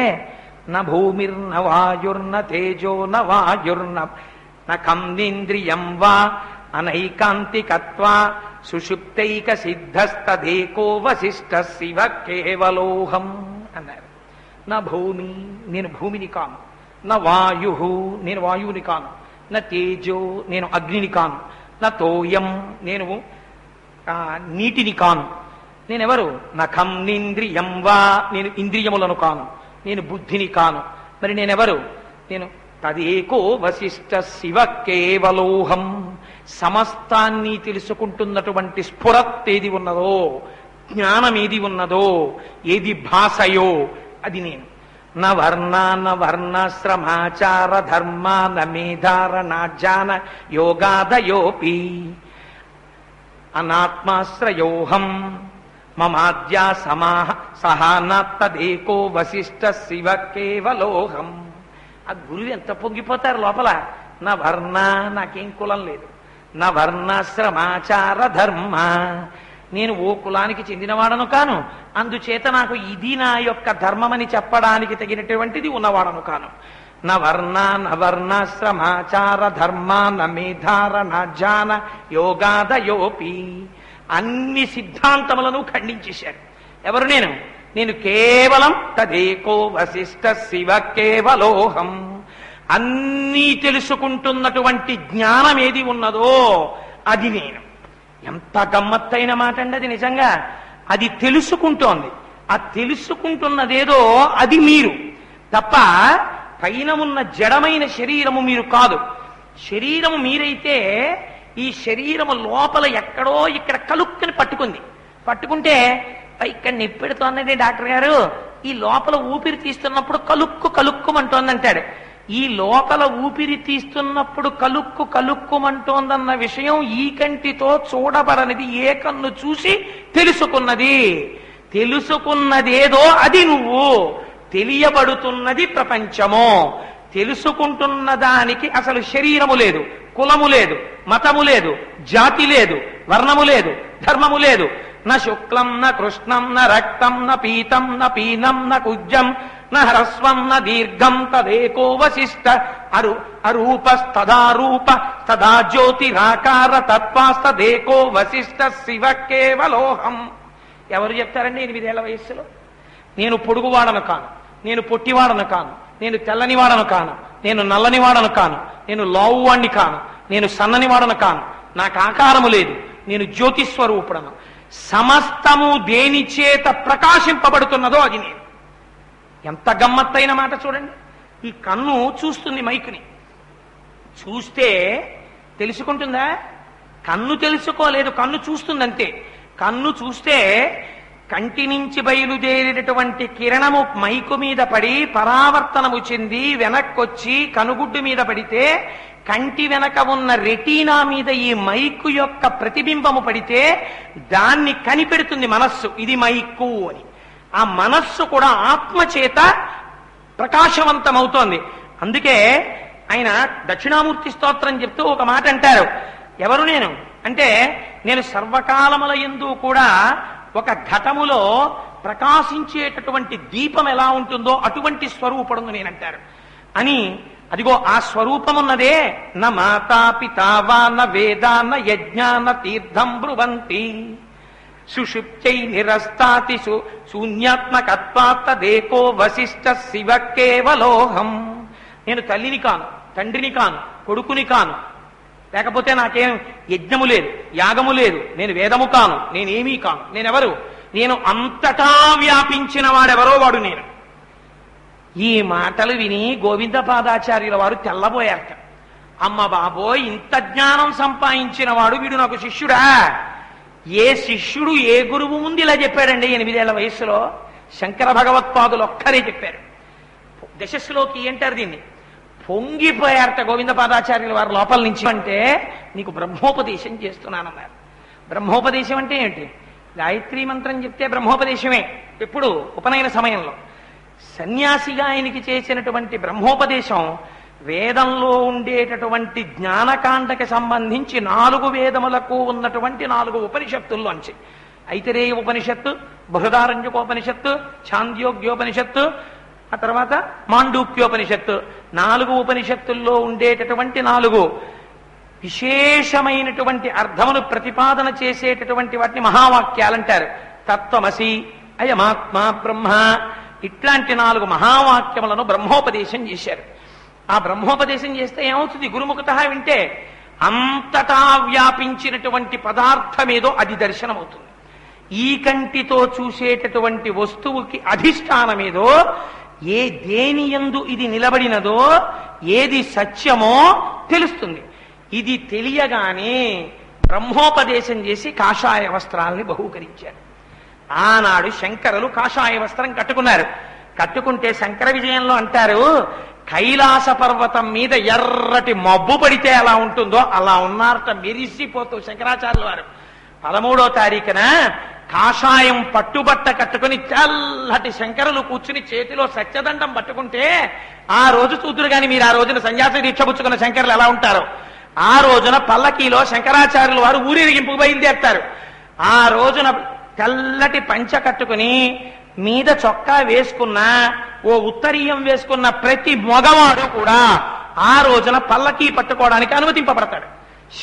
న భూమిర్న వాయుర్న తేజో న వాయుర్న కందింద్రియం వా అనైకాంతికత్వా సుషుప్తైక సిద్ధస్తదేకో వశిష్ఠ శివ కేవలోహం అన్నారు. నా భూమి, నేను భూమిని కాను. నా వాయు, నేను వాయువుని కాను. నా తేజో, నేను అగ్నిని కాను. నా తోయం, నేను నీటిని కాను. నేనెవరు? నఖం నింద్రియం వా, నేను ఇంద్రియములను కాను. నేను బుద్ధిని కాను. మరి నేనెవరు? నేను తదేకో వశిష్ఠ శివ కేవలోహం. సమస్తాన్ని తెలుసుకుంటున్నటువంటి స్ఫురత్ ఏది ఉన్నదో, జ్ఞానం ఏది ఉన్నదో, ఏది భాషయో అది నేను. న వర్ణ న వర్ణాశ్రమాచార ధర్మ న మేధారణాజ్ఞాన యోగాదయోపి అనాత్మాశ్రయోహం మమాద్యా సమాహ సహానాత్తదేకో వశిష్ఠ శివ కేవలోహం. ఆ గురువు ఎంత పొంగిపోతారు లోపల. నా వర్ణ, నాకేం కులం లేదు, నా వర్ణాశ్రమాచార ధర్మ, నేను ఓ కులానికి చెందినవాడను కాను, అందుచేత నాకు ఇది నా యొక్క ధర్మమని చెప్పడానికి తగినటువంటిది ఉన్నవాడను కాను. నవర్ణాశ్రమాచార ధర్మ మేధారణాజ్ఞాన యోగాదయోపి. అన్ని సిద్ధాంతములను ఖండించేశారు. ఎవరు? నేను కేవలం తదేకో వశిష్ఠ శివ కేవలోహం. అన్నీ తెలుసుకుంటున్నటువంటి జ్ఞానం ఏది ఉన్నదో అది నేను. ఎంత గమ్మత్తైన మాట అండి అది. నిజంగా అది తెలుసుకుంటోంది. ఆ తెలుసుకుంటున్నదేదో అది మీరు తప్ప పైన ఉన్న జడమైన శరీరము మీరు కాదు. శరీరము మీరైతే ఈ శరీరము లోపల ఎక్కడో ఇక్కడ కలుక్కుని పట్టుకుంటే ఇక్కడ నిప్పెడుతోందండి డాక్టర్ గారు, ఈ లోపల ఊపిరి తీస్తున్నప్పుడు కలుక్కుమంటోందంటాడు. ఈ లోపల ఊపిరి తీస్తున్నప్పుడు కలుక్కుమంటోందన్న విషయం ఈ కంటితో చూడబడనిది ఏ కన్ను చూసి తెలుసుకున్నదేదో అది నువ్వు. తెలియబడుతున్నది ప్రపంచము. తెలుసుకుంటున్న దానికి అసలు శరీరము లేదు, కులము లేదు, మతము లేదు, జాతి లేదు, వర్ణము లేదు, ధర్మము లేదు. న శుక్లం న కృష్ణం న రక్తం న పీతం న పీనం న కుజ్జం న హ్రస్వం న దీర్ఘం తదేకో వశిష్ట అరూపస్తదారూప తదా జ్యోతిరాకార తత్వాస్తదేకో వశిష్ట శివ కేవలోహం. ఎవరు చెప్తారండి 8 ఏళ్ల వయస్సులో? నేను పొడుగువాడను కాను, నేను పొట్టివాడను కాను, నేను తెల్లనివాడను కాను, నేను నల్లనివాడను కాను, నేను లావువాణ్ణి కాను, నేను సన్ననివాడను కాను, నాకు ఆకారము లేదు, నేను జ్యోతిస్వరూపుడను. సమస్తము దేని చేత ప్రకాశింపబడుతున్నదో అది నేను. ఎంత గమ్మత్తైన మాట చూడండి. ఈ కన్ను చూస్తుంది మైకుని. చూస్తే తెలుసుకుంటుందా? కన్ను తెలుసుకోలేదు, కన్ను చూస్తుందంతే. కన్ను చూస్తే కంటి నుంచి బయలుదేరేటటువంటి కిరణము మైకు మీద పడి పరావర్తనము చెంది వెనక్కొచ్చి కనుగుడ్డు మీద పడితే కంటి వెనక ఉన్న రెటీనా మీద ఈ మైకు యొక్క ప్రతిబింబము పడితే దాన్ని కనిపెడుతుంది మనస్సు, ఇది మైకు అని. ఆ మనస్సు కూడా ఆత్మచేత ప్రకాశవంతమవుతోంది. అందుకే ఆయన దక్షిణామూర్తి స్తోత్రం చెప్తూ ఒక మాట అంటారు. ఎవరు నేను అంటే, నేను సర్వకాలముల యందు కూడా ఒక ఘటములో ప్రకాశించేటటువంటి దీపం ఎలా ఉంటుందో అటువంటి స్వరూపము నేనంటారు అని. అదిగో ఆ స్వరూపమున్నదే న మాతా పితావా న వేదా న యజ్ఞాన తీర్థం బ్రువంతి సుషుప్తై నిరస్తాతి శూన్యాత్మకత్వాత్తదేకో వశిష్ఠ శివ కేవలోహం. నేను తల్లిని కాను, తండ్రిని కాను, కొడుకుని కాను, లేకపోతే నాకేం యజ్ఞము లేదు, యాగము లేదు, నేను వేదము కాను, నేనేమీ కాను. నేనెవరు? నేను అంతటా వ్యాపించిన వాడెవరో వాడు నేను. ఈ మాటలు విని గోవిందపాదాచార్యుల వారు తెల్లబోయారట. అమ్మ బాబోయ్, ఇంత జ్ఞానం సంపాదించిన వాడు వీడు నాకు శిష్యుడా? ఏ శిష్యుడు ఏ గురువు ముందు ఇలా చెప్పాడండి 8 ఏళ్ల వయస్సులో? శంకర భగవత్పాదులు ఒక్కరే చెప్పారు. దశశ్లోకి అంటారు దీన్ని. పొంగిపోయారట గోవిందపాదాచార్యుల వారు లోపల నుంచి. అంటే నీకు బ్రహ్మోపదేశం చేస్తున్నానన్నారు. బ్రహ్మోపదేశం అంటే ఏంటి? గాయత్రీ మంత్రం చెప్తే బ్రహ్మోపదేశమే. ఎప్పుడు? ఉపనయన సమయంలో. సన్యాసిగా ఆయనకి చేసినటువంటి బ్రహ్మోపదేశం వేదంలో ఉండేటటువంటి జ్ఞానకాండకి సంబంధించి 4 వేదములకు ఉన్నటువంటి 4 ఉపనిషత్తుల్లోంచి, ఐతరేయ ఉపనిషత్తు, బృహదారణ్యకోపనిషత్తు, ఛాంద్యోగ్యోపనిషత్తు, ఆ తర్వాత మాండూక్యోపనిషత్తు, 4 ఉపనిషత్తుల్లో ఉండేటటువంటి 4 విశేషమైనటువంటి అర్థమును ప్రతిపాదన చేసేటటువంటి వాటిని మహావాక్యాలంటారు. తత్వమసి, అయమాత్మ బ్రహ్మ, ఇట్లాంటి 4 మహావాక్యములను బ్రహ్మోపదేశం చేశారు. ఆ బ్రహ్మోపదేశం చేస్తే ఏమవుతుంది? గురుముఖతః వింటే అంతటా వ్యాపించినటువంటి పదార్థమేదో అది దర్శనమవుతుంది. ఈ కంటితో చూసేటటువంటి వస్తువుకి అధిష్టానమేదో, దేని యందు ఇది నిలబడినదో, ఏది సత్యమో తెలుస్తుంది. ఇది తెలియగానే బ్రహ్మోపదేశం చేసి కాషాయ వస్త్రాల్ని బహూకరించారు. ఆనాడు శంకరులు కాషాయ వస్త్రం కట్టుకున్నారు. కట్టుకుంటే శంకర విజయంలో అంటారు, కైలాస పర్వతం మీద ఎర్రటి మబ్బు పడితే ఎలా ఉంటుందో అలా ఉన్నారట మెరిసిపోతూ శంకరాచార్యుల వారు. 13వ తారీఖున కాషాయం పట్టుబట్ట కట్టుకుని తెల్లటి శంకరులు కూర్చుని చేతిలో సత్యదండం పట్టుకుంటే ఆ రోజు చూదురు గాని మీరు ఆ రోజున సన్యాస దీక్ష పుచ్చుకున్న శంకరులు ఎలా ఉంటారో. ఆ రోజున పల్లకీలో శంకరాచార్యుల వారు ఊరేగింపుకు బయలుదేరుతారు. ఆ రోజున తెల్లటి పంచ కట్టుకుని మీద చొక్కా వేసుకున్న ఓ ఉత్తరీయం వేసుకున్న ప్రతి మగవాడు కూడా ఆ రోజున పల్లకీ పట్టుకోవడానికి అనుమతింపబడతాడు.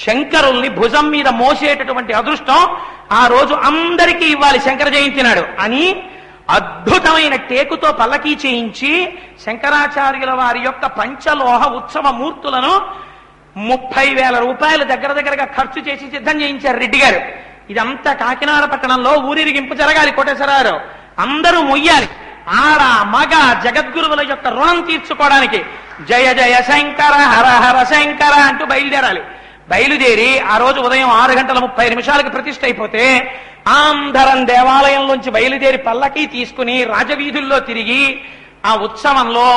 శంకరుల్ని భుజం మీద మోసేటటువంటి అదృష్టం ఆ రోజు అందరికీ ఇవ్వాలి శంకర జయంతి నాడు అని అద్భుతమైన టేకుతో పల్లకీ చేయించి శంకరాచార్యుల వారి యొక్క పంచలోహ ఉత్సవ మూర్తులను 30,000 రూపాయలు దగ్గరగా ఖర్చు చేసి సిద్ధం చేయించారు రెడ్డి గారు. ఇదంతా కాకినాడ పట్టణంలో ఊరేగింపు జరగాలి. కోటేశ్వరరావు అందరూ మొయ్యాలి. ఆడ మగ జగద్గురువుల యొక్క రుణం తీర్చుకోవడానికి జయ జయ శంకర హర హర శంకర అంటూ బయలుదేరి ఆ రోజు ఉదయం 6:30 ప్రతిష్ఠ అయిపోతే అందరం దేవాలయంలోంచి బయలుదేరి పల్లకీ తీసుకుని రాజవీధుల్లో తిరిగి ఆ ఉత్సవంలో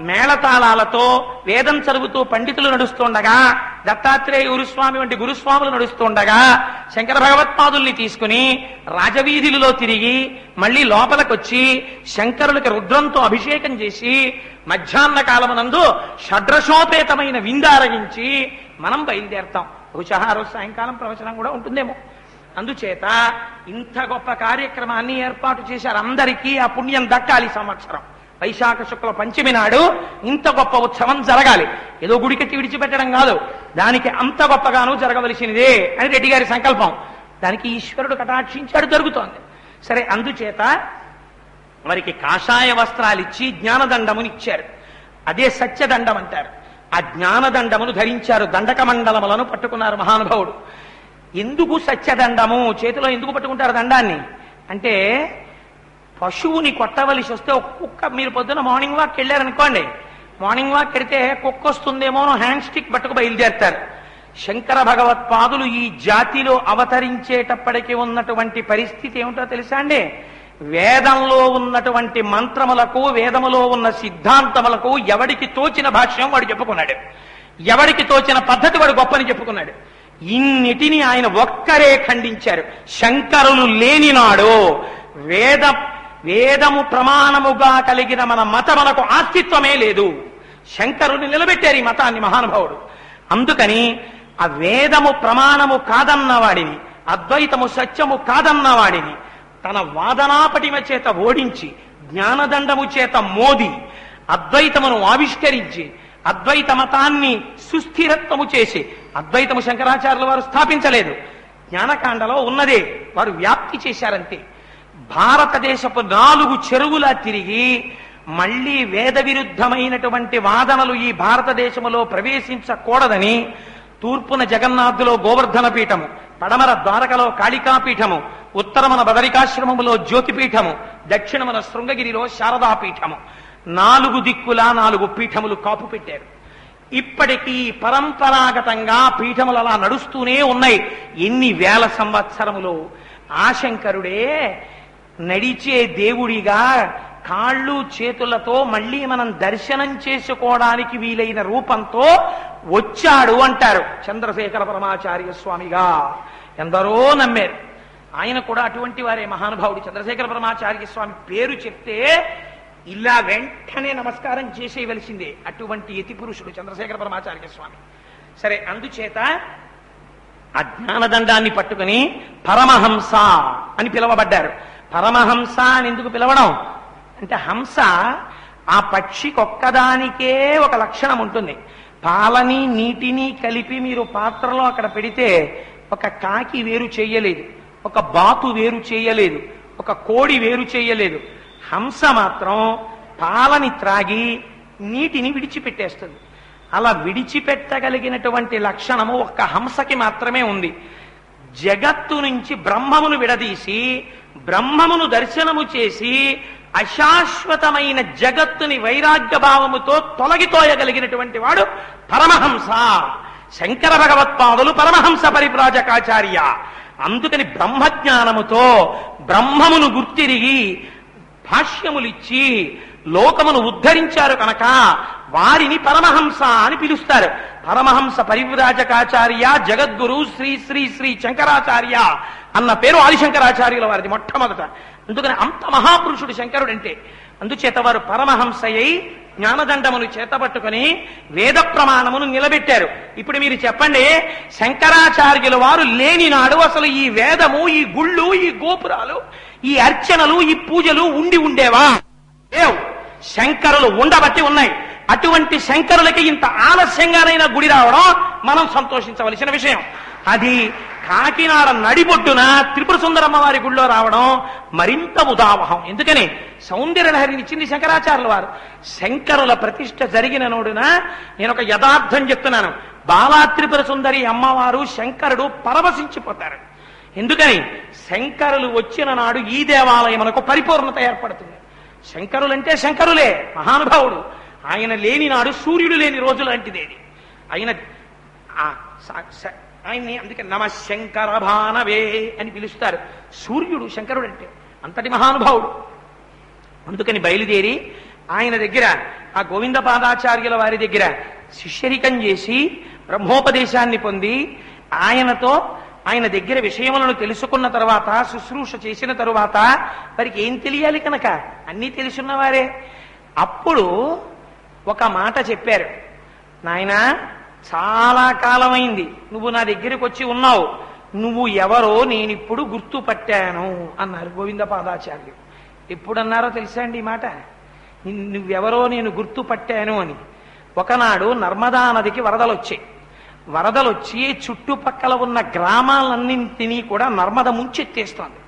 మేళతాళాలతో వేదం చదువుతూ పండితులు నడుస్తుండగా, దత్తాత్రేయ గురుస్వామి వంటి గురుస్వాములు నడుస్తుండగా శంకర భగవత్పాదుల్ని తీసుకుని రాజవీధులలో తిరిగి మళ్లీ లోపలికొచ్చి శంకరులకి రుద్రంతో అభిషేకం చేసి మధ్యాహ్న కాలమునందు షడ్రశోపేతమైన విందారగించి మనం బయలుదేరతాం. బహుశా ఆ రోజు సాయంకాలం ప్రవచనం కూడా ఉంటుందేమో. అందుచేత ఇంత గొప్ప కార్యక్రమాన్ని ఏర్పాటు చేశారు. అందరికీ ఆ పుణ్యం దక్కాలి. సంవత్సరం వైశాఖ శుక్ల పంచమి నాడు ఇంత గొప్ప ఉత్సవం జరగాలి. ఏదో గుడికెట్టి విడిచిపెట్టడం కాదు, దానికి అంత గొప్పగాను జరగవలసినదే అని రెడ్డి గారి సంకల్పం. దానికి ఈశ్వరుడు కటాక్షించాడు, జరుగుతోంది. సరే, అందుచేత వారికి కాషాయ వస్త్రాలు ఇచ్చి జ్ఞానదండమునిచ్చారు. అదే సత్యదండం అంటారు. ఆ జ్ఞానదండమును ధరించారు. దండక మండలములను పట్టుకున్నారు మహానుభావుడు. ఎందుకు సత్యదండము చేతిలో ఎందుకు పట్టుకుంటారు దండాన్ని అంటే, పశువుని కొట్టవలసి వస్తే ఒక కుక్క, మీరు పొద్దున మార్నింగ్ వాక్ వెళ్ళారనుకోండి, మార్నింగ్ వాక్ వెడితే కుక్క వస్తుందేమో హ్యాండ్ స్టిక్ పట్టుకు బయలుదేరుతారు. శంకర భగవత్పాదులు ఈ జాతిలో అవతరించేటప్పటికి ఉన్నటువంటి పరిస్థితి ఏమిటో తెలుసా అండి? వేదంలో ఉన్నటువంటి మంత్రములకు, వేదములో ఉన్న సిద్ధాంతములకు ఎవడికి తోచిన భాష్యం వాడు చెప్పుకున్నాడు, ఎవడికి తోచిన పద్ధతి వాడు గొప్పని చెప్పుకున్నాడు. ఇన్నిటిని ఆయన ఒక్కరే ఖండించారు. శంకరులు లేనినాడు వేదము ప్రమాణముగా కలిగిన మన మతములకు ఆస్తిత్వమే లేదు. శంకరుని నిలబెట్టారు ఈ మతాన్ని మహానుభావుడు. అందుకని ఆ వేదము ప్రమాణము కాదన్నవాడిని, అద్వైతము సత్యము కాదన్నవాడిని తన వాదనాపటిమ చేత ఓడించి, జ్ఞానదండము చేత మోది, అద్వైతమును ఆవిష్కరించి, అద్వైత మతాన్ని సుస్థిరత్వము చేసి, అద్వైతము శంకరాచార్యుల వారు స్థాపించలేదు, జ్ఞానకాండలో ఉన్నదే వారు వ్యాప్తి చేశారంతే. భారతదేశపు 4 చెరువులా తిరిగి మళ్లీ వేద విరుద్ధమైనటువంటి వాదనలు ఈ భారతదేశంలో ప్రవేశించకూడదని తూర్పున జగన్నాథులో గోవర్ధన పీఠము, పడమర ద్వారకలో కాళికాపీఠము, ఉత్తరమున బదరికాశ్రమములో జ్యోతిపీఠము, దక్షిణమున శృంగగిరిలో శారదాపీఠము, 4 దిక్కులా 4 పీఠములు కాపు పెట్టారు. ఇప్పటికీ పరంపరాగతంగా పీఠములు అలా నడుస్తూనే ఉన్నాయి. ఎన్ని వేల సంవత్సరములు. ఆ శంకరుడే నడిచే దేవుడిగా కాళ్ళు చేతులతో మళ్లీ మనం దర్శనం చేసుకోవడానికి వీలైన రూపంతో వచ్చాడు అంటారు చంద్రశేఖర పరమాచార్య స్వామిగా. ఎందరో నమ్మారు. ఆయన కూడా అటువంటి వారే మహానుభావుడు. చంద్రశేఖర పరమాచార్య స్వామి పేరు చెప్తే ఇలా వెంటనే నమస్కారం చేసేయవలసిందే. అటువంటి యతి పురుషుడు చంద్రశేఖర పరమాచార్య స్వామి. సరే, అందుచేత ఆ జ్ఞానదండాన్ని పట్టుకుని పరమహంస అని పిలువబడ్డారు. పరమహంస అని ఎందుకు పిలవడం అంటే, హంస ఆ పక్షికి ఒక్కదానికే ఒక లక్షణం ఉంటుంది. పాలని నీటిని కలిపి మీరు పాత్రలో అక్కడ పెడితే ఒక కాకి వేరు చేయలేదు, ఒక బాతు వేరు చేయలేదు, ఒక కోడి వేరు చేయలేదు. హంస మాత్రం పాలని త్రాగి నీటిని విడిచిపెట్టేస్తుంది. అలా విడిచిపెట్టగలిగినటువంటి లక్షణము ఒక్క హంసకి మాత్రమే ఉంది. జగత్తు నుంచి బ్రహ్మమును విడదీసి, బ్రహ్మమును దర్శనము చేసి, అశాశ్వతమైన జగత్తుని వైరాగ్య భావముతో తొలగితోయగలిగినటువంటి వాడు పరమహంస. శంకర భగవత్పాదులు పరమహంస పరివ్రాజకాచార్య. అందుకని బ్రహ్మజ్ఞానముతో బ్రహ్మమును గుర్తిరిగి భాష్యములిచ్చి లోకమును ఉద్ధరించారు కనుక వారిని పరమహంస అని పిలుస్తారు. పరమహంస పరివ్రాజకాచార్య జగద్గురు శ్రీ శ్రీ శ్రీ శంకరాచార్య అన్న పేరు ఆదిశంకరాచార్యుల వారిది మొట్టమొదట. అందుకని అంత మహాపురుషుడు శంకరుడంటే. అందుచేత వారు పరమహంసయ్యి జ్ఞానదండమును చేతపట్టుకుని వేద ప్రమాణమును నిలబెట్టారు. ఇప్పుడు మీరు చెప్పండి, శంకరాచార్యుల వారు లేని నాడు అసలు ఈ వేదము, ఈ గుళ్ళు, ఈ గోపురాలు, ఈ అర్చనలు, ఈ పూజలు ఉండేవా? లేవు. శంకరులు ఉండబట్టి ఉన్నాయి. అటువంటి శంకరులకి ఇంత ఆలస్యంగానైనా గుడి రావడం మనం సంతోషించవలసిన విషయం. అది కాకినాడ నడిబొడ్డున త్రిపుర సుందరమ్మ వారి గుళ్ళో రావడం మరింత ఉదావహం. ఎందుకని సౌందర్యలహరినిచ్చింది శంకరాచార్యుల వారు. శంకరుల ప్రతిష్ఠ జరిగిన నోడున నేను ఒక యథార్థం చెప్తున్నాను. బాలా త్రిపుర సుందరి అమ్మవారు శంకరుడు పరవశించిపోతారు. ఎందుకని శంకరులు వచ్చిన నాడు ఈ దేవాలయమునకు పరిపూర్ణత ఏర్పడుతుంది. శంకరులంటే శంకరులే, మహానుభావుడు. ఆయన లేని నాడు సూర్యుడు లేని రోజు లాంటిదేది. ఆయన్ని అందుకే నమ శంకర భానవే అని పిలుస్తారు. సూర్యుడు శంకరుడు అంటే అంతటి మహానుభావుడు. అందుకని బయలుదేరి ఆయన దగ్గర, ఆ గోవింద పాదాచార్యుల వారి దగ్గర శిష్యరికం చేసి బ్రహ్మోపదేశాన్ని పొంది ఆయన దగ్గర విషయములను తెలుసుకున్న తర్వాత, శుశ్రూష చేసిన తరువాత వారికి ఏం తెలియాలి కనుక అన్నీ తెలుసున్నవారే. అప్పుడు ఒక మాట చెప్పారు, నాయనా చాలా కాలమైంది నువ్వు నా దగ్గరికి వచ్చి ఉన్నావు, నువ్వు ఎవరో నేనిప్పుడు గుర్తుపట్టాను అన్నారు గోవింద పాదాచార్యులు. ఎప్పుడన్నారో తెలుసా అండి ఈ మాట? నువ్వెవరో నేను గుర్తుపట్టాను అని. ఒకనాడు నర్మదా నదికి వరదలొచ్చి చుట్టుపక్కల ఉన్న గ్రామాలన్నింటినీ కూడా నర్మద ముంచెత్తేస్తోంది.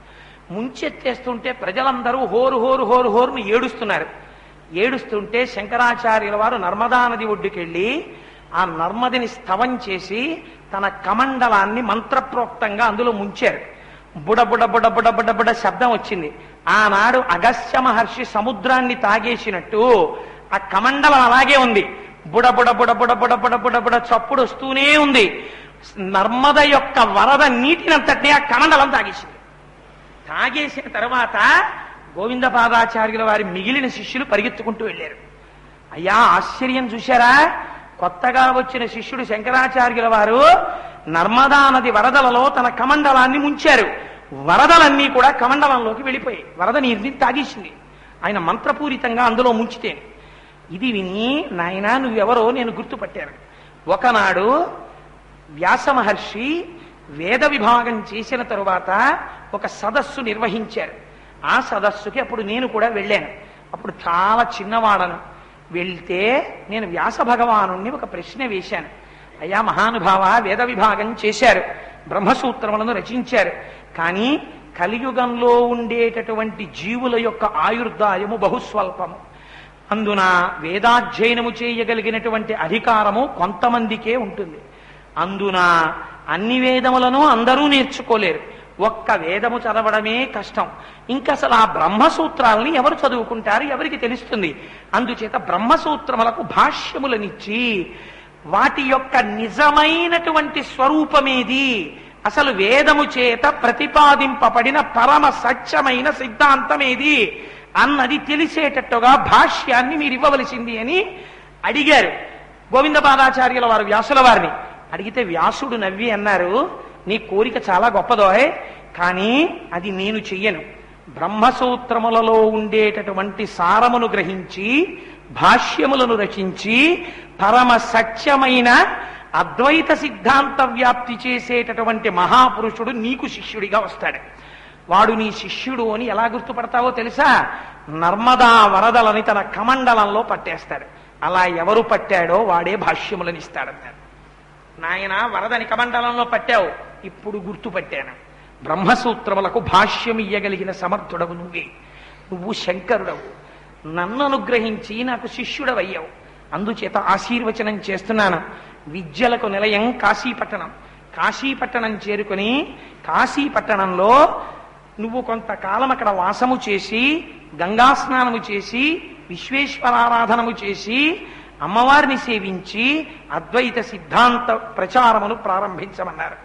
ముంచెత్తేస్తుంటే ప్రజలందరూ హోరు హోరు హోరు హోరును ఏడుస్తుంటే శంకరాచార్యుల వారు నర్మదా నది ఒడ్డుకెళ్ళి ఆ నర్మదిని స్తవం చేసి తన కమండలాన్ని మంత్రప్రోక్తంగా అందులో ముంచారు. బుడబుడ బుడ బుడ బుడ బుడ శబ్దం వచ్చింది. ఆనాడు అగస్త్య మహర్షి సముద్రాన్ని తాగేసినట్టు ఆ కమండలం అలాగే ఉంది. బుడబుడ బుడ బుడ బుడ బుడ బుడ బుడ చప్పుడు వస్తూనే ఉంది. నర్మద యొక్క వరద నీటినంతటినీ ఆ కమండలం తాగేసిన తర్వాత గోవింద పాదాచార్యుల వారి మిగిలిన శిష్యులు పరిగెత్తుకుంటూ వెళ్ళారు. అయ్యా ఆశ్చర్యం చూశారా? కొత్తగా వచ్చిన శిష్యుడు శంకరాచార్యుల వారు నర్మదా నది వరదలలో తన కమండలాన్ని ముంచారు. వరదలన్నీ కూడా కమండలంలోకి వెళ్ళిపోయాయి. వరద నీరుని తాగేసింది ఆయన మంత్రపూరితంగా అందులో ముంచితే. ఇది విని, నాయనా నువ్వెవరో నేను గుర్తుపట్టాను. ఒకనాడు వ్యాస మహర్షి వేద విభాగం చేసిన తరువాత ఒక సదస్సు నిర్వహించారు. ఆ సదస్సుకి అప్పుడు నేను కూడా వెళ్ళాను. అప్పుడు చాలా చిన్నవాడను. వెళ్తే నేను వ్యాస భగవానుణ్ణి ఒక ప్రశ్న వేశాను. అయ్యా మహానుభావ, వేద విభాగం చేశారు, బ్రహ్మసూత్రములను రచించారు, కానీ కలియుగంలో ఉండేటటువంటి జీవుల యొక్క ఆయుర్దాయము బహుస్వల్పము. అందున వేదాధ్యయనము చేయగలిగినటువంటి అధికారము కొంతమందికే ఉంటుంది. అందున అన్ని వేదములను అందరూ నేర్చుకోలేరు. ఒక్క వేదము చదవడమే కష్టం. ఇంకా అసలు ఆ బ్రహ్మసూత్రాలని ఎవరు చదువుకుంటారు? ఎవరికి తెలుస్తుంది? అందుచేత బ్రహ్మసూత్రములకు భాష్యములనిచ్చి వాటి యొక్క నిజమైనటువంటి స్వరూపమేది, అసలు వేదము చేత ప్రతిపాదింపబడిన పరమ సత్యమైన సిద్ధాంతమేది అన్నది తెలిసేటట్టుగా భాష్యాన్ని మీరు ఇవ్వవలసింది అని అడిగారు గోవింద పాదాచార్యుల వారు వ్యాసుల వారిని. అడిగితే వ్యాసుడు నవ్వి అన్నారు, నీ కోరిక చాలా గొప్పదోయ్, కానీ అది నేను చెయ్యను. బ్రహ్మసూత్రములలో ఉండేటటువంటి సారమును గ్రహించి భాష్యములను రచించి పరమ సత్యమైన అద్వైత సిద్ధాంత వ్యాప్తి చేసేటటువంటి మహాపురుషుడు నీకు శిష్యుడిగా వస్తాడు. వాడు నీ శిష్యుడు అని ఎలా గుర్తుపడతావో తెలుసా? నర్మదా వరదలని తన కమండలంలో పట్టేస్తాడు. అలా ఎవరు పట్టాడో వాడే భాష్యములను ఇస్తాడన్నారు. నాయన, వరదని కమండలంలో పట్టావు, ఇప్పుడు గుర్తుపట్టాను. బ్రహ్మసూత్రములకు భాష్యం ఇయ్యగలిగిన సమర్థుడవు నువ్వే. నువ్వు శంకరుడవు, నన్ను అనుగ్రహించి నాకు శిష్యుడవయ్యావు. అందుచేత ఆశీర్వచనం చేస్తున్నాను. విద్యలకు నిలయం కాశీపట్టణం. కాశీపట్టణం చేరుకుని కాశీపట్టణంలో నువ్వు కొంతకాలం అక్కడ వాసము చేసి గంగా స్నానము చేసి విశ్వేశ్వరారాధనము చేసి అమ్మవారిని సేవించి అద్వైత సిద్ధాంత ప్రచారమును ప్రారంభించమన్నారు.